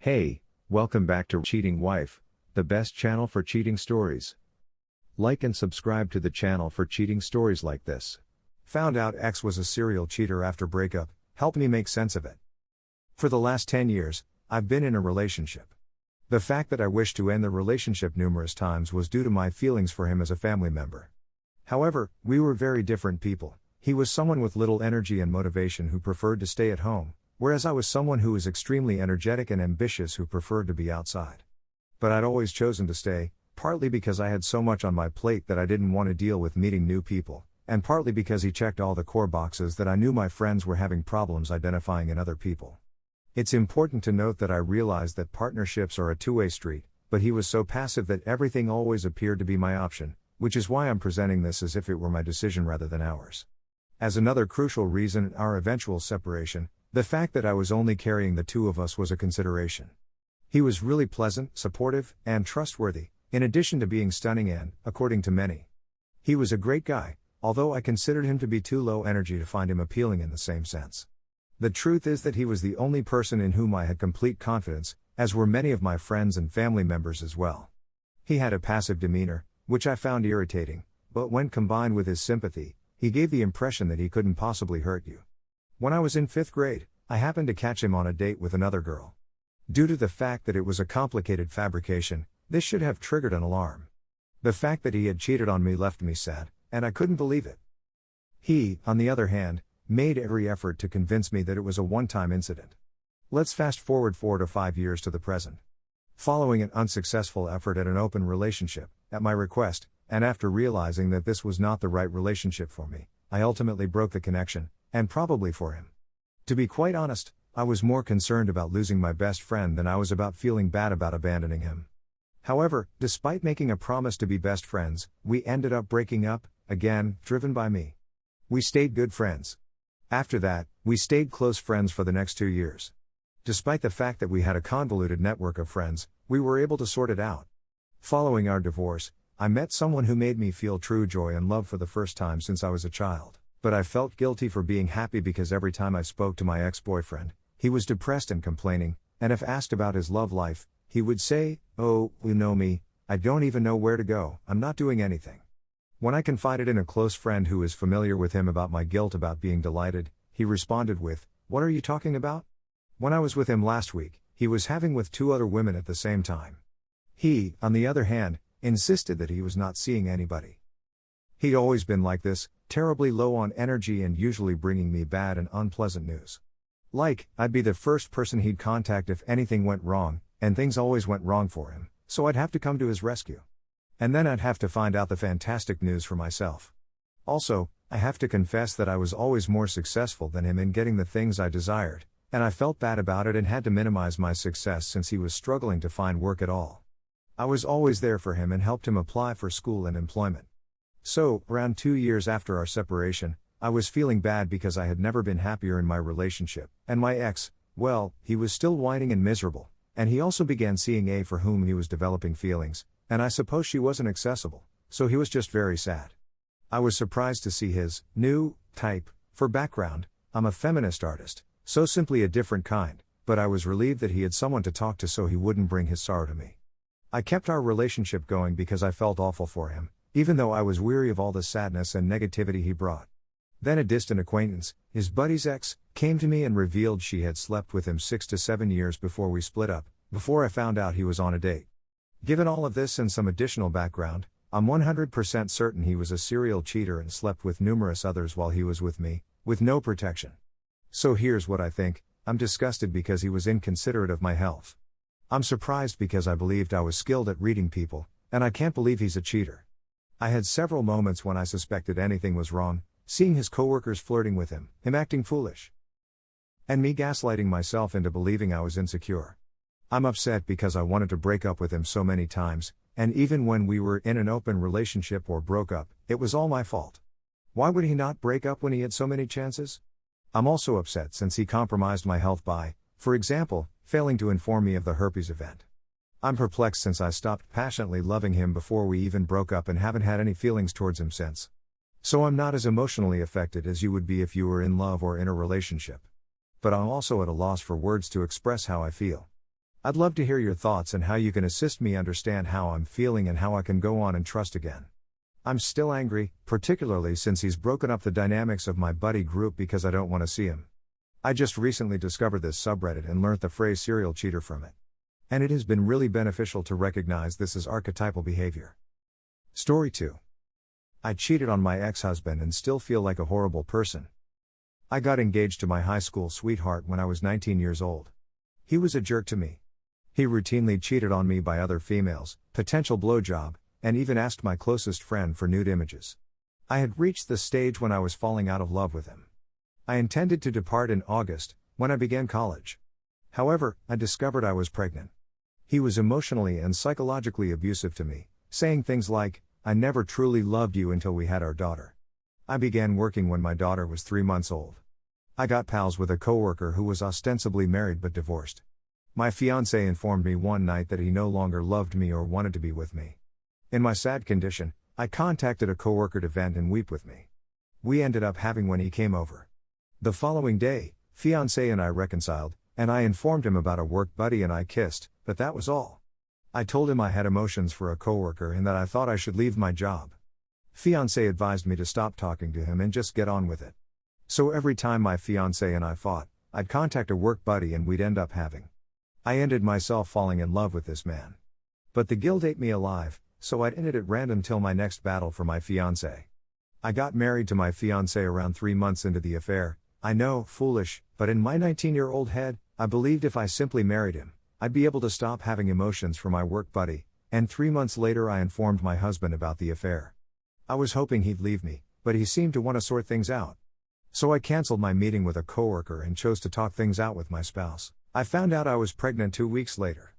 Hey, welcome back to Cheating Wife, the best channel for cheating stories. Like and subscribe to the channel for cheating stories like this. Found out ex was a serial cheater after breakup, helped me make sense of it. For the last 10 years, I've been in a relationship. The fact that I wished to end the relationship numerous times was due to my feelings for him as a family member. However, we were very different people. He was someone with little energy and motivation who preferred to stay at home, whereas I was someone who was extremely energetic and ambitious who preferred to be outside. But I'd always chosen to stay, partly because I had so much on my plate that I didn't want to deal with meeting new people, and partly because he checked all the core boxes that I knew my friends were having problems identifying in other people. It's important to note that I realized that partnerships are a two-way street, but he was so passive that everything always appeared to be my option, which is why I'm presenting this as if it were my decision rather than ours. As another crucial reason in our eventual separation, the fact that I was only carrying the two of us was a consideration. He was really pleasant, supportive, and trustworthy, in addition to being stunning and, according to many, he was a great guy, although I considered him to be too low energy to find him appealing in the same sense. The truth is that he was the only person in whom I had complete confidence, as were many of my friends and family members as well. He had a passive demeanor, which I found irritating, but when combined with his sympathy, he gave the impression that he couldn't possibly hurt you. When I was in 5th grade, I happened to catch him on a date with another girl. Due to the fact that it was a complicated fabrication, this should have triggered an alarm. The fact that he had cheated on me left me sad, and I couldn't believe it. He, on the other hand, made every effort to convince me that it was a one-time incident. Let's fast forward 4 to 5 years to the present. Following an unsuccessful effort at an open relationship, at my request, and after realizing that this was not the right relationship for me, I ultimately broke the connection, and probably for him. To be quite honest, I was more concerned about losing my best friend than I was about feeling bad about abandoning him. However, despite making a promise to be best friends, we ended up breaking up, again, driven by me. We stayed good friends. After that, we stayed close friends for the next 2 years. Despite the fact that we had a convoluted network of friends, we were able to sort it out. Following our divorce, I met someone who made me feel true joy and love for the first time since I was a child. But I felt guilty for being happy because every time I spoke to my ex-boyfriend, he was depressed and complaining, and if asked about his love life, he would say, "Oh, you know me, I don't even know where to go, I'm not doing anything." When I confided in a close friend who is familiar with him about my guilt about being delighted, he responded with, "What are you talking about?" When I was with him last week, he was having with 2 other women at the same time. He, on the other hand, insisted that he was not seeing anybody. He'd always been like this, terribly low on energy and usually bringing me bad and unpleasant news. Like, I'd be the first person he'd contact if anything went wrong, and things always went wrong for him, so I'd have to come to his rescue. And then I'd have to find out the fantastic news for myself. Also, I have to confess that I was always more successful than him in getting the things I desired, and I felt bad about it and had to minimize my success since he was struggling to find work at all. I was always there for him and helped him apply for school and employment. So, around 2 years after our separation, I was feeling bad because I had never been happier in my relationship, and my ex, well, he was still whining and miserable, and he also began seeing a for whom he was developing feelings, and I suppose she wasn't accessible, so he was just very sad. I was surprised to see his new type. For background, I'm a feminist artist, so simply a different kind, but I was relieved that he had someone to talk to so he wouldn't bring his sorrow to me. I kept our relationship going because I felt awful for him, even though I was weary of all the sadness and negativity he brought. Then a distant acquaintance, his buddy's ex, came to me and revealed she had slept with him 6 to 7 years before we split up, before I found out he was on a date. Given all of this and some additional background, I'm 100% certain he was a serial cheater and slept with numerous others while he was with me, with no protection. So here's what I think: I'm disgusted because he was inconsiderate of my health. I'm surprised because I believed I was skilled at reading people, and I can't believe he's a cheater. I had several moments when I suspected anything was wrong, seeing his coworkers flirting with him acting foolish, and me gaslighting myself into believing I was insecure. I'm upset because I wanted to break up with him so many times, and even when we were in an open relationship or broke up, it was all my fault. Why would he not break up when he had so many chances? I'm also upset since he compromised my health by, for example, failing to inform me of the herpes event. I'm perplexed since I stopped passionately loving him before we even broke up and haven't had any feelings towards him since. So I'm not as emotionally affected as you would be if you were in love or in a relationship. But I'm also at a loss for words to express how I feel. I'd love to hear your thoughts and how you can assist me understand how I'm feeling and how I can go on and trust again. I'm still angry, particularly since he's broken up the dynamics of my buddy group because I don't want to see him. I just recently discovered this subreddit and learnt the phrase serial cheater from it. And it has been really beneficial to recognize this as archetypal behavior. Story 2. I cheated on my ex-husband and still feel like a horrible person. I got engaged to my high school sweetheart when I was 19 years old. He was a jerk to me. He routinely cheated on me by other females, potential blowjob, and even asked my closest friend for nude images. I had reached the stage when I was falling out of love with him. I intended to depart in August, when I began college. However, I discovered I was pregnant. He was emotionally and psychologically abusive to me, saying things like, "I never truly loved you until we had our daughter." I began working when my daughter was 3 months old. I got pals with a coworker who was ostensibly married but divorced. My fiancé informed me one night that he no longer loved me or wanted to be with me. In my sad condition, I contacted a coworker to vent and weep with me. We ended up having when he came over. The following day, fiancé and I reconciled, and I informed him about a work buddy and I kissed, but that was all. I told him I had emotions for a coworker and that I thought I should leave my job. Fiancé advised me to stop talking to him and just get on with it. So every time my fiancé and I fought, I'd contact a work buddy and we'd end up having. I ended myself falling in love with this man. But the guilt ate me alive, so I'd ended at random till my next battle for my fiancé. I got married to my fiancé around 3 months into the affair. I know, foolish, but in my 19-year-old head, I believed if I simply married him, I'd be able to stop having emotions for my work buddy, and 3 months later I informed my husband about the affair. I was hoping he'd leave me, but he seemed to want to sort things out. So I canceled my meeting with a coworker and chose to talk things out with my spouse. I found out I was pregnant 2 weeks later.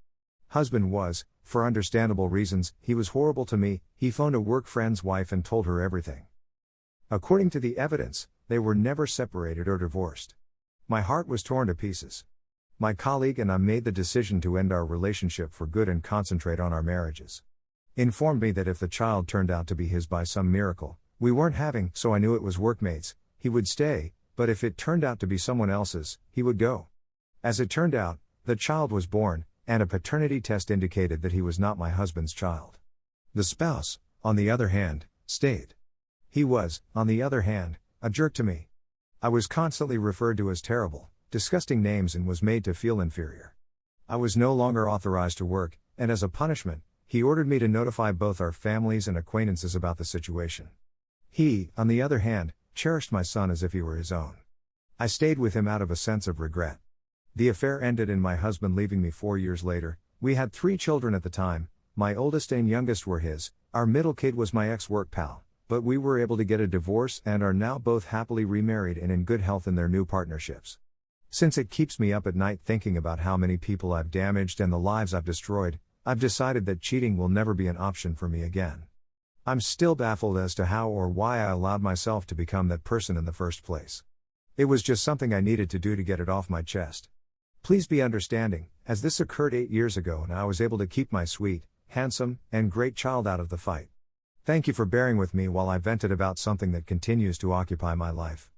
Husband was, for understandable reasons, he was horrible to me. He phoned a work friend's wife and told her everything. According to the evidence, they were never separated or divorced. My heart was torn to pieces. My colleague and I made the decision to end our relationship for good and concentrate on our marriages. Informed me that if the child turned out to be his by some miracle, we weren't having, so I knew it was workmates, he would stay, but if it turned out to be someone else's, he would go. As it turned out, the child was born, and a paternity test indicated that he was not my husband's child. The spouse, on the other hand, stayed. He was, on the other hand, a jerk to me. I was constantly referred to as terrible, disgusting names and was made to feel inferior. I was no longer authorized to work, and as a punishment, he ordered me to notify both our families and acquaintances about the situation. He, on the other hand, cherished my son as if he were his own. I stayed with him out of a sense of regret. The affair ended in my husband leaving me 4 years later. We had 3 children at the time. My oldest and youngest were his. Our middle kid was my ex-work pal, but we were able to get a divorce and are now both happily remarried and in good health in their new partnerships. Since it keeps me up at night thinking about how many people I've damaged and the lives I've destroyed, I've decided that cheating will never be an option for me again. I'm still baffled as to how or why I allowed myself to become that person in the first place. It was just something I needed to do to get it off my chest. Please be understanding, as this occurred 8 years ago and I was able to keep my sweet, handsome, and great child out of the fight. Thank you for bearing with me while I vented about something that continues to occupy my life.